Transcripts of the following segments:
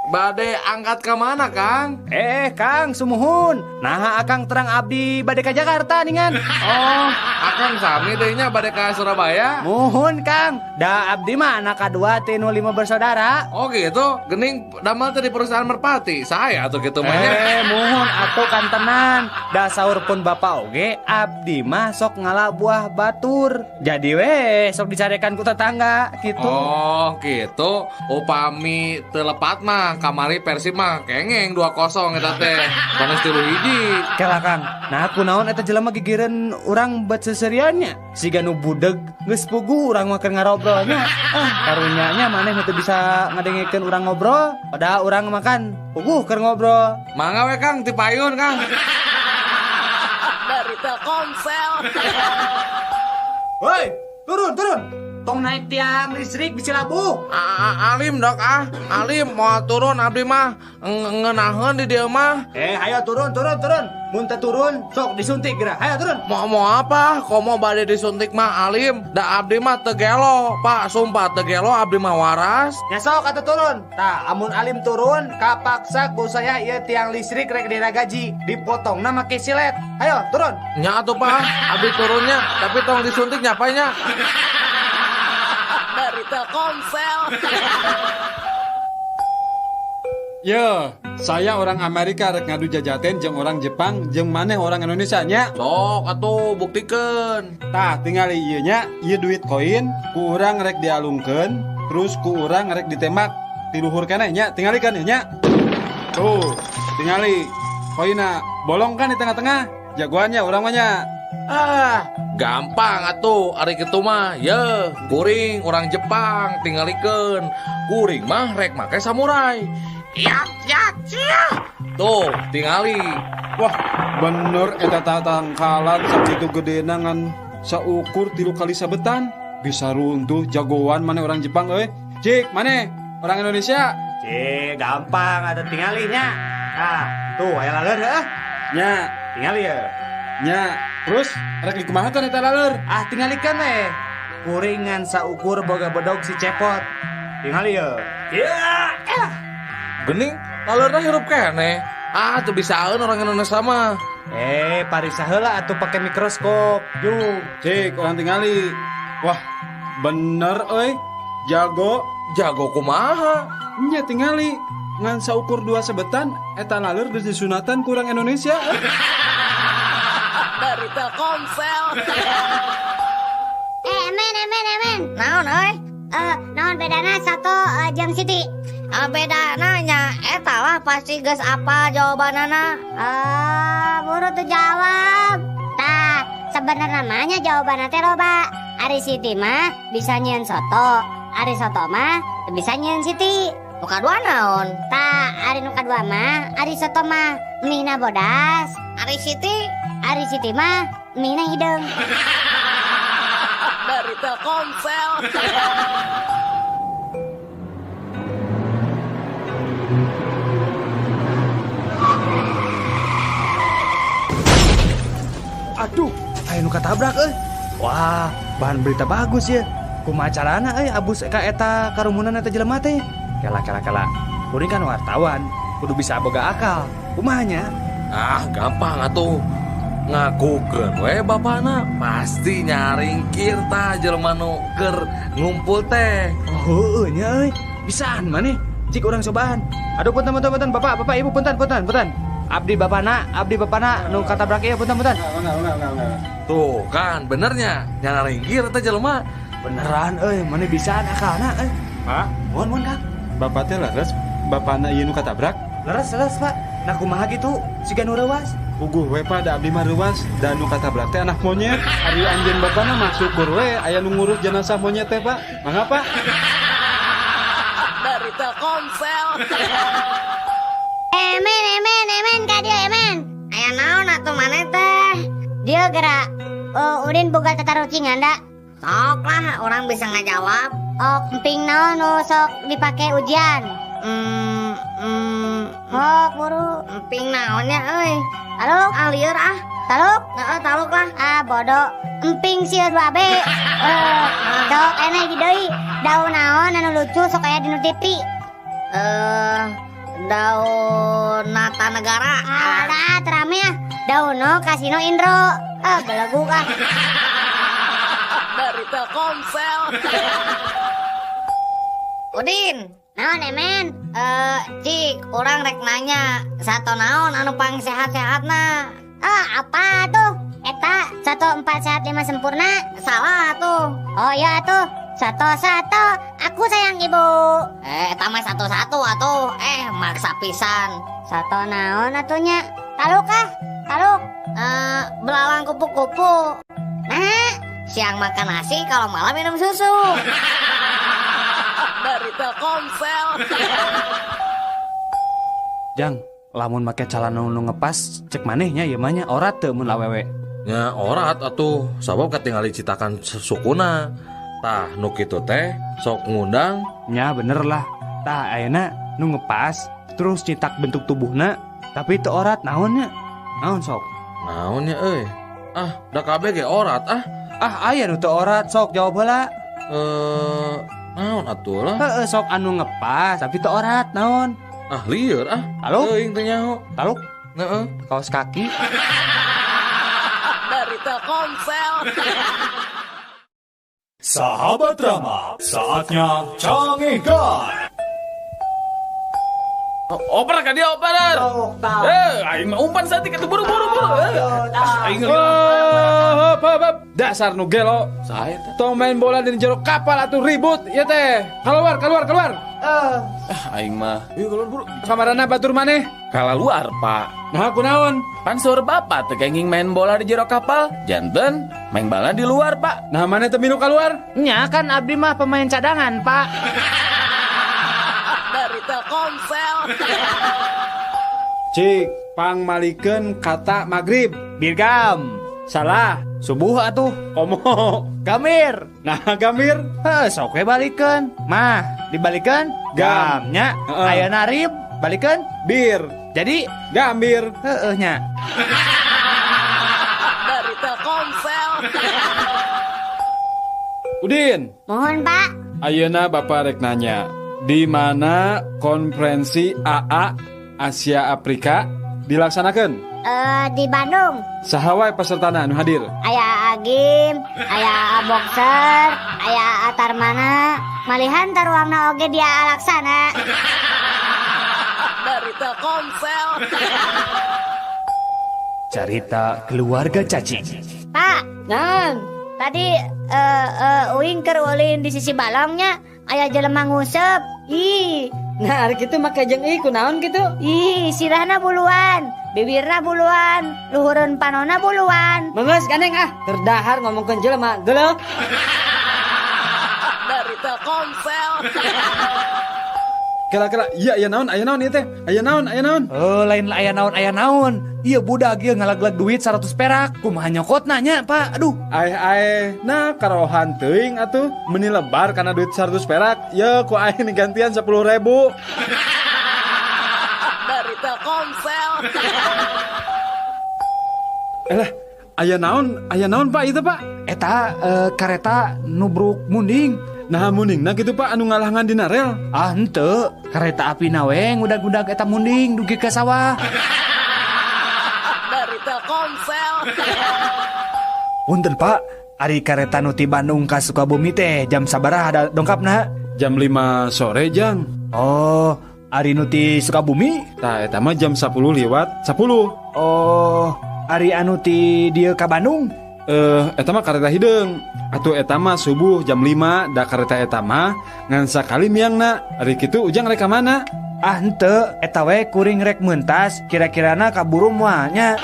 bade angkat ke mana, Kang? Kang, sumuhun. Nah, akang terang abdi bade ka Jakarta ningan. Oh, Akang sami dehnya bade ka Surabaya. Muhun, Kang. Da abdi mah anak kadua ti nu 5 bersaudara. Oh gitu, gening damel teh di perusahaan merpati. Saya atuh kitu mah nya. Muhun atuh kan tenan. Da saur pun bapak oge abdi mah sok ngala buah batur. Jadi sok dicarekan ku tetangga gitu. Oh gitu, upami telepat mah kamari Persib mah kengeng 2-0 eta teh. Panas 3-1. Kela Kang, nah aku naon eta jelema gigireun urang bat seseriannya. Siga nu budeg geus pugu urang mah keur ngarobrolnya. Karunya nya maneh teu bisa ngadengikeun urang ngobrol, padahal urang makan puguh keur ngobrol. Mangga we Kang, ti payun Kang. Dari Telkomsel. Woi, turun. Tong naik tiang listrik bisi labuh. Alim dok Alim mau turun abdi mah ngenaheun di dieu mah. Ayo turun. Mun teu turun sok disuntik geura. Ayo turun. Mau apa? Komo bade disuntik mah Alim. Da abdi mah teu gelo, Pak. Sumpah teu gelo abdi mah waras. Nya sok atuh turun. Tah, amun Alim turun, kapaksa ku saya ieu tiang listrik rek diragaji, dipotongna make silet. Ayo turun. Nya atuh Pak, abdi turunnya, tapi tong disuntik nyapanya. Dari Telkomsel. Yo, saya orang Amerika rek ngadu jajaten jeung orang Jepang jeung maneh orang Indonesia nya. Sok atuh buktikeun. Tah tinggal ieu nya, ieu duit koin ku urang rek dialungkeun, terus ku urang rek ditembak ti luhur keneh nya, tingalikeun ieu nya. Tuh, tingali koina bolong kan di tengah-tengah. Jagoannya urang mah nya. Gampang atuh ari kitu mah. Ye, kuring orang Jepang tingalikeun. Kuring mah rek make samurai. Ya. Tuh, tingali. Wah, bener eta tangkalan sakitu gedena ngan saukur 3 kali sabetan. Bisa runtuh jagoan maneh orang Jepang euy. Cik, maneh orang Indonesia. Gampang ada tingalinya. Nah, tuh aya laleur heuh. Nya, Tingali ya. nya. Terus rek dikumahakeun eta laleur? Tingalikeun we. Kuringan saukur boga bodog si cepot. Tingali ya. Gening, lalurna hirup keneh. Teu bisaeun orang Indonesia mah. Parisa heula atuh pake mikroskop. Yuk. Cik, orang tingali. Wah, bener euy. Jago. Jago kumaha? Nya tingali. Ngan saukur 2 sebetan eta laleur geus disunatan ku urang Indonesia. Dari Telkomsel. Emen. Naon euy? Naon bedana satu jeung Siti? Bedana nya eta lah pasti geus apa jawabanana. Buru tuh jawab. Tah, sebenarnya namanya jawabanna teh loba. Ari Siti mah bisa nyieun soto, ari soto mah teu bisa nyieun Siti. Nu kadua naon? Tah, ari nu kadua mah, ari soto mah mihna bodas. Ari Siti mah mihna hideung. Dari Telkomsel. Aduh, aya nu katabrak euy. Wah, bahan berita bagus ya. Kumaha carana abus ka eta karumunan eta jelema teh? Kela. Kuring kan wartawan, kudu bisa boga akal. Kumahanya? Gampang atuh. Ngakukeun we bapana pasti nyaringkir tah jelema nu keur ngumpul teh. Oh, nya euy. Bisaan maneh. Cik urang cobaan. Aduh punten Bapak, Ibu punten. Abdi bapana nu katabrak ieu punten. Enggak. Tuh kan benernya nyaringkir teh jelema. Beneran euy, maneh bisaan akalna euy. Pak, Mohon Kang. bapak teh leres bapana ieu nu katabrak. Leres Pak. Nah kumaha gitu? Siga nu reuwas. Puguh we Pak, da abdi mah reuwas dan nu katabrak teh anak monyet. Ari anjeun bapana mah syukur we aya nu ngurus jenazah monyet teh Pak. Mangga Pak. Dari Telkomsel. Emen ka dieu emen. Aya naon atuh maneh teh? Dieu geura udin boga tatarucingan da. Sok lah orang bisa ngajawab. Emping naon nu sok dipake ujian? Hok buru. Emping naonnya euy? Taluk lieur Taluk? Heeh, taluk lah. Bodoh. Emping sieun 2B. Dok, eneh deui. Daun naon anu lucu sok aya dinu TV? daun nata negara. Ada terame ya. Dauno Kasino Indro. Belagu kah. Dari Telkomsel. Udin, naon men? Cik, orang rek nanya, sato naon anu pang sehat-sehatna? Apa tuh? Eta 1 4 sehat 5 sempurna? Salah tuh. Oh iya tuh. Sato, aku sayang ibu. Eta mah satu-satu atuh. Maksa pisan. Sato naon atunya? Taluk kah? Taluk. Belalang kupu-kupu. Nah, siang makan nasi, kalau malam minum susu. Dari Telkomsel. Jang, lamun make calana nu ngepas cek manehnya ieu mah nya orat teu mun awewe. Nya orat atuh sabab katingali citakan sukuna. Tah nu kitu teh sok ngundang. Nya bener lah. Tah ayeuna nu ngepas terus nyitak bentuk tubuhna tapi teu orat naonnya? Naon sok? Naon nya euy? Da kabeh ge orat Aya nu teu orat sok jawab heula. Naon atuh lah? Heeh sok anu ngepas tapi teu orat naon? Lieur Halo? Teuing teh nyaho. Taluk Heeh. kaos kaki. Dari Telkomsel. Sahabat drama, saatnya canggihkan. Oper ka dia oper. Aing mah umpan satik atuh buru-buru. Aing Hop. Dasar nu gelo. sae teh. Tong main bola di jero kapal atuh ribut ya teh. Keluar. Aing mah. Yuk keluar buru. Kamarana batur maneh. Kalaluar, Pak. Nah kunaon? Pansur bapak teh kenging main bola di jero kapal. Janten main bola di luar, Pak. Nah maneh teh minu keluar? Nya kan abdi mah pemain cadangan, Pak. Dari Telkomsel. Cik, pang malikeun kata magrib. Birgam. Salah. Subuh atuh. Komo. Gamir. Nah gamir. Sok we balikeun. Mah, dibalikeun Gam. gamnya. Heeh. Ayeuna rib balikeun Bir. jadi Gambir. nya. Dari Telkomsel. Udin. Mohon Pak. Ayeuna Bapak rek nanya, di mana konferensi AA Asia Afrika dilaksanakan? Di Bandung. Sahawai pesertana anu hadir? Aya Agim, aya Boxer, aya Atarmana, malihan taruangna oge dia alaksana. Dari Telkomsel. Carita keluarga cacing. Pak, tadi uing keur ulin di sisi balongnya aya jelema ngusep. Nah, gitu maka jeung ieu kunaon gitu? Sirahna buluan, bibirna buluan, luhureun panonna buluan. Menggeus gandeng terdahar ngomongkeun jelema geuleuh. Dari Telkomsel. Kira-kira iya naon ieu teh? Aya naon? Lain lah aya naon. Iya budak ieu ngalaglag duit 100 perak. Kumaha nyokotna nya, Pak? Aduh. Nah karohan teuing atuh meuni lebar kana duit 100 perak. Ya ku aing gantian 10.000. Dari Telkomsel. Aya naon Pak itu Pak? Eta kareta nubruk munding. Nah mundingna gitu Pak anu ngalahangan dina rel. Henteu, kareta api naweng udag-udag eta munding dugi ke sawah. Dari Telkomsel. Punten Pak, ari kareta nu ti Bandung ka Sukabumi teh jam sabaraha ada dongkapna? Jam 5 sore Jang. Oh, ari nu ti Sukabumi? Tah eta mah jam 10 lewat 10. Oh, ari anu ti dieu ka Bandung? Eta mah kareta hideung. Atuh eta mah subuh jam 5 da kareta eta mah ngan sakali miangna. Ari kitu ujang rek ka mana? Henteu, eta we kuring rek meuntas, kira-kirana kaburu moal nya.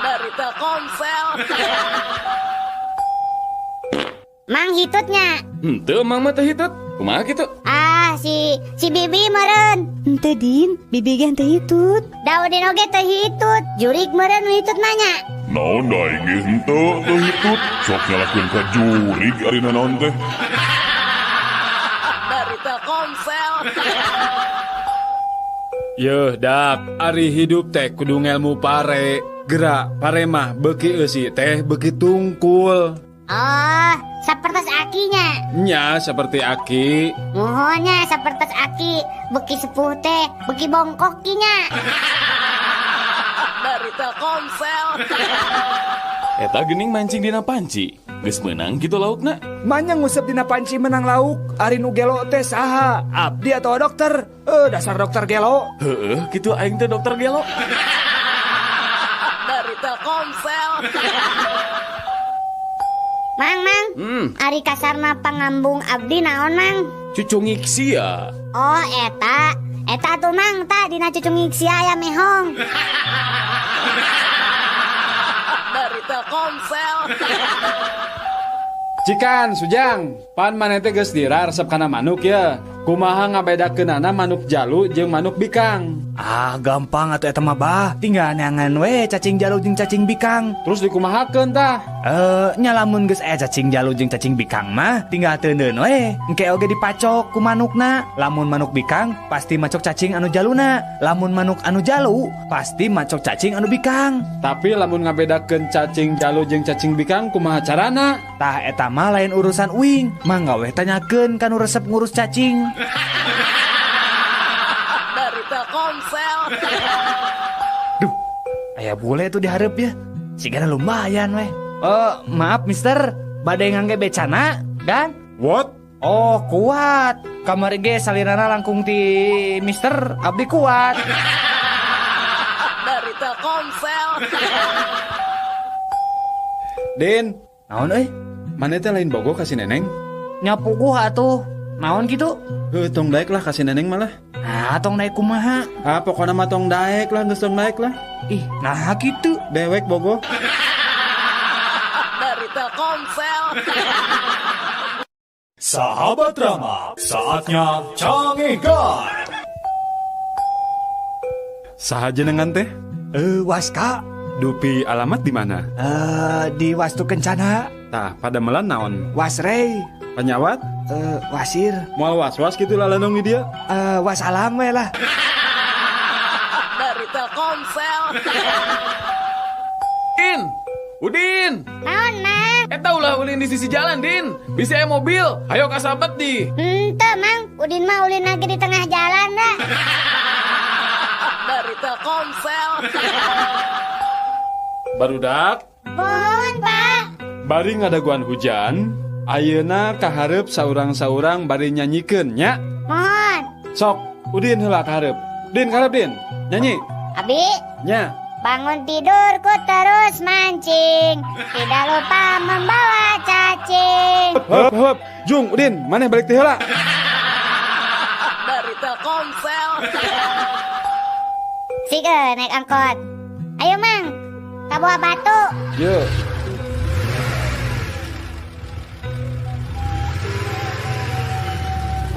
Dari Telkomsel. Mang hitutnya. Henteu mang mah teh hitut. Kumaha kitu? Si Bibi meureun. Henteu din, bibi ge henteu hitut. Da Udin oge teu hitut. Jurig meureun nu hitut nanya. Naon da aing ge henteu teu hitut. Sok nyalakeun ka jurig ari naon teh. Dari Telkomsel. Yeuh dak, ari hidup teh kudu ngelmu pare. Gerak pare mah beuki eusi teh beuki tungkul. Oh, sapertos akinya. Nya seperti aki. Mohonnya seperti aki, beki sepuh teh, beki bongkokinya. Dari Telkomsel. Eta gening mancing dina panci. Geus meunang kitu laukna. Manya ngusap dina panci menang lauk. Ari nu gelo teh saha? Abdi atau dokter? Dasar dokter gelo. Heeh, kitu aing teh dokter gelo. Dari Telkomsel. Mang, ari kasarna pangambung abdi naon, Mang? Cucu ngiksi ya. Oh, eta tuh Mang, ta dina cucung ngiksi aya mehong. Dari Telkomsel. Cikan, Sujang, pan maneh teh geus dira resep kana manuk ya. Kumaha ngabedakeunana manuk jalu jeung manuk bikang? Gampang atuh eta mah bah. Tinggal neangan we cacing jalu jeung cacing bikang. Terus dikumahakeun tah? Nyalamun geus aya cacing jalu jeung cacing bikang mah tinggal teuneun we. Engke oge dipacok ku manukna. Lamun manuk bikang pasti macok cacing anu jaluna. Lamun manuk anu jalu pasti macok cacing anu bikang. Tapi lamun ngabedakeun cacing jalu jeung cacing bikang kumaha carana? Tah eta mah lain urusan uing. Mangga we tanyakeun kanu resep ngurus cacing. Dari Telkomsel. Duh, aya bule tuh diharap ya. Sigana lumayan weh. Maaf mister, badai ngangge becana, kan? What? Oh, kuat. Kamari ge salirana langkung ti mister, abdi kuat. Dari Telkomsel. Din, Naon euy? maneh teh lain bogo kasih neneng? Nyapu gua atuh. Naon gitu? Tong daek lah kasih neneng malah. Tong naik kumaha? Pokona mah tong daek lah, geus tong daek lah. Ih, nah gitu. Dewek bogo. Dari Telkomsel. Sahabat Rama, saatnya cangihkan. Saha jenengan teh? Waska. Dupi alamat di mana? Di Wastu Kencana. Tah, pada melan naon? Wasrey. Penyawat? Wasir. Moal was-was gitu lah lanong di dia. Wasalam we lah. Dari Telkomsel. Din, Udin. Naon, Mang? Eta ulah ulin di sisi jalan, Din. Bisa aya mobil. Ayo kasabet di. Henteu, Mang. Udin mah ulin lagi di tengah jalan dah. Dari Telkomsel. Barudak, Pohon, Pak. bari ngadaguan hujan. Ayeuna kaharep saurang-saurang bari nyanyikeun nya. Mohon. Sok, Udin heula kaharep. Din kaharep Din. Nyanyi. Abi, Nya. bangun tidurku terus mancing. Tidak lupa membawa cacing. Hop. Jung, Udin, maneh balik teh heula. Dari Telkomsel. Sige, naik angkot. Ayo, Mang. Kabawa batu. Ye.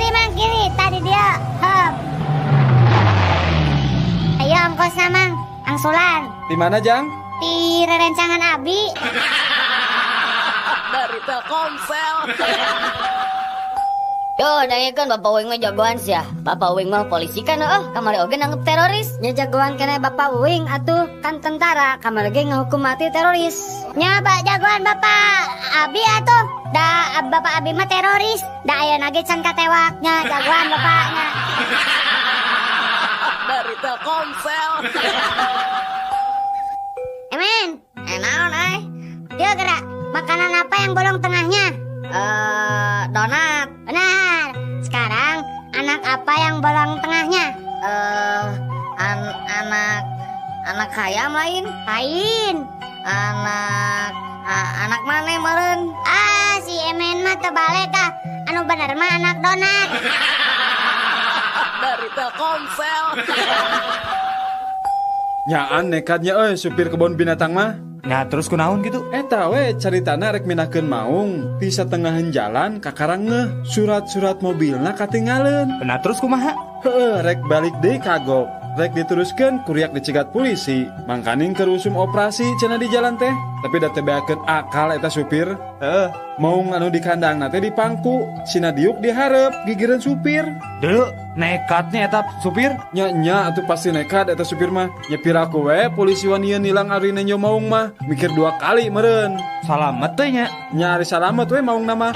Mang, kiri, tadi dia. Hop. Ayo ongkosna, Mang. Angsulan. Di mana, Jang? Di rerencangan Abi. Dari Telkomsel. Yo, nangikeun Bapak Uing mah jagoan sih ya. Bapak Uing mah polisi kan kamari oge nanggep teroris. Nya jagoan kena Bapak Uing atuh kan tentara, kamari oge ngahukum mati teroris. Nya jagoan Bapak Abi atuh. Da Bapak Abi mah teroris. Da aya nage can katewak. Nya jagoan Bapaknya. Dari Telkomsel. Emen, naon Dia gerak. Makanan apa yang bolong tengahnya? Donat. Benar. Sekarang anak apa yang bolong tengahnya? Anak hayam lain. Lain. Anak mana meureun? Si Emen mah teu balik ah. Anu bener mah anak donat. Dari Telkomsel. Nyaan nekatnya supir kebun binatang mah. Nah, terus kunaon gitu? Eta we caritana rek minakeun maung di satengahan jalan kakarang ngeh surat-surat mobilna katinggalin. Nah, terus kumaha? Rek balik deui kagok. Rek diteruskeun kuriak dicegat polisi. Mangkaning kerusum operasi cenah di jalan teh. Tapi da teu beakeun akal eta supir. Maung anu di kandangna teh dipangku. Sina diuk dihareup gigireun supir. Deu, nekatnya eta supir. Nya atuh pasti nekat eta supir mah. Nyepir aku we polisi wanian nilang ari nenyo maung mah. Mikir 2 kali meureun. Salamet teh nya. Nya ari salamet we maung nama.